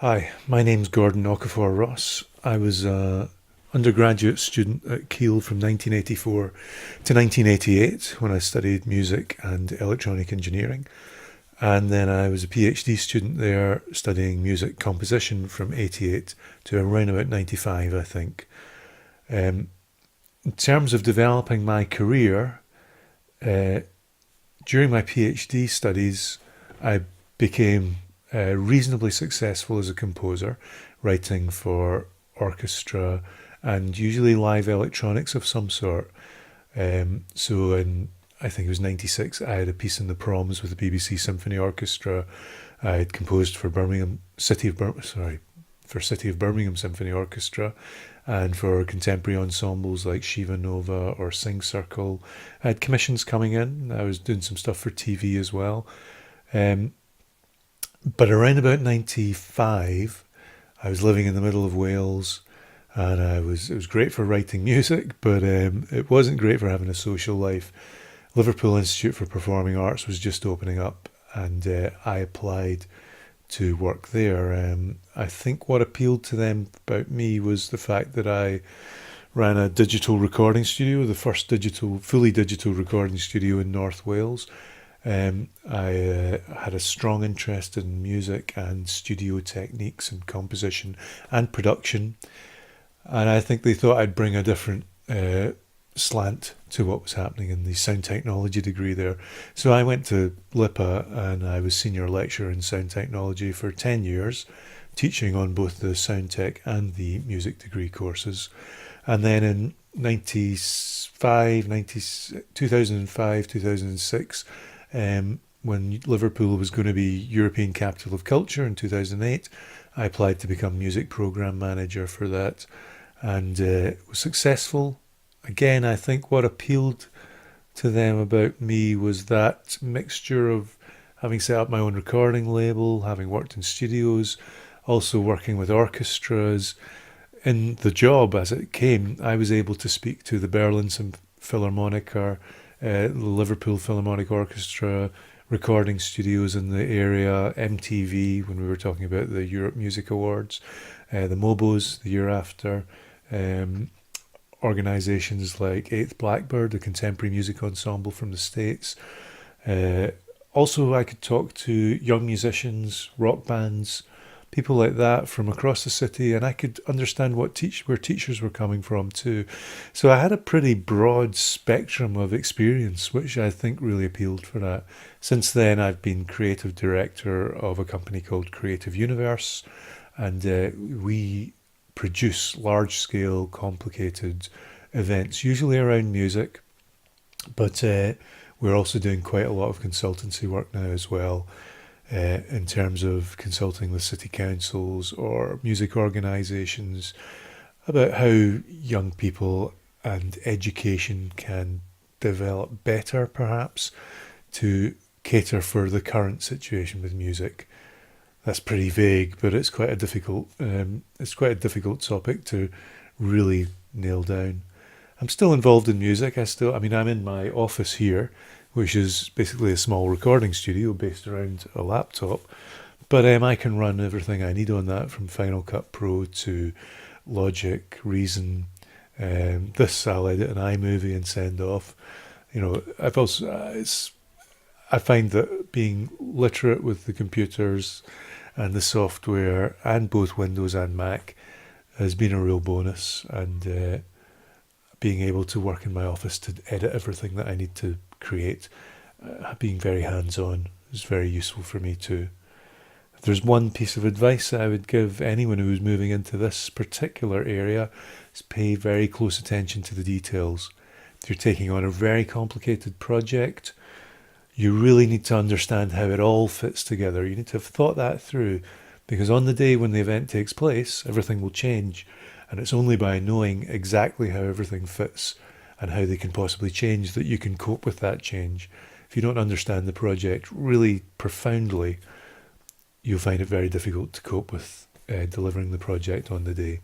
Hi, my name's Gordon Okafor Ross. I was an undergraduate student at Keele from 1984 to 1988 when I studied music and electronic engineering. And then I was a PhD student there studying music composition from 88 to around about 95, I think. Um, in terms of developing my career, uh, during my PhD studies, I became reasonably successful as a composer, writing for orchestra and usually live electronics of some sort. So in I think it was '96, I had a piece in the Proms with the BBC Symphony Orchestra. I had composed for City of Birmingham Symphony Orchestra, and for contemporary ensembles like Shiva Nova or Sing Circle. I had commissions coming in. I was doing some stuff for TV as well. Um, but around about 95, I was living in the middle of Wales, and it was great for writing music, but it wasn't great for having a social life. Liverpool Institute for Performing Arts was just opening up, and I applied to work there. I think what appealed to them about me was the fact that I ran a digital recording studio, the first fully digital recording studio in North Wales. I had a strong interest in music and studio techniques and composition and production, and I think they thought I'd bring a different slant to what was happening in the sound technology degree there. So I went to LIPA and I was senior lecturer in sound technology for 10 years, teaching on both the sound tech and the music degree courses. And then in 2005, 2006, when Liverpool was going to be European Capital of Culture in 2008, I applied to become music program manager for that, and was successful. Again, I think what appealed to them about me was that mixture of having set up my own recording label, having worked in studios, also working with orchestras. In the job as it came, I was able to speak to the Berlin Philharmonic or the Liverpool Philharmonic Orchestra, recording studios in the area, MTV when we were talking about the Europe Music Awards, the Mobos the year after, organisations like Eighth Blackbird, a contemporary music ensemble from the States. Also, I could talk to young musicians, rock bands, people like that from across the city, and I could understand where teachers were coming from too. So I had a pretty broad spectrum of experience, which I think really appealed for that. Since then, I've been creative director of a company called Creative Universe, and we produce large-scale, complicated events, usually around music, but we're also doing quite a lot of consultancy work now as well, in terms of consulting with city councils or music organisations about how young people and education can develop better, perhaps, to cater for the current situation with music. That's pretty vague, but it's quite a difficult topic to really nail down. I'm still involved in music. I'm in my office here, which is basically a small recording studio based around a laptop. But I can run everything I need on that, from Final Cut Pro to Logic, Reason. This I'll edit an iMovie and send off. I find that being literate with the computers and the software and both Windows and Mac has been a real bonus, and being able to work in my office to edit everything that I need to create, being very hands-on, is very useful for me too. If there's one piece of advice that I would give anyone who is moving into this particular area, is pay very close attention to the details. If you're taking on a very complicated project, you really need to understand how it all fits together. You need to have thought that through, because on the day when the event takes place, everything will change. And it's only by knowing exactly how everything fits and how they can possibly change that you can cope with that change. If you don't understand the project really profoundly, you'll find it very difficult to cope with delivering the project on the day.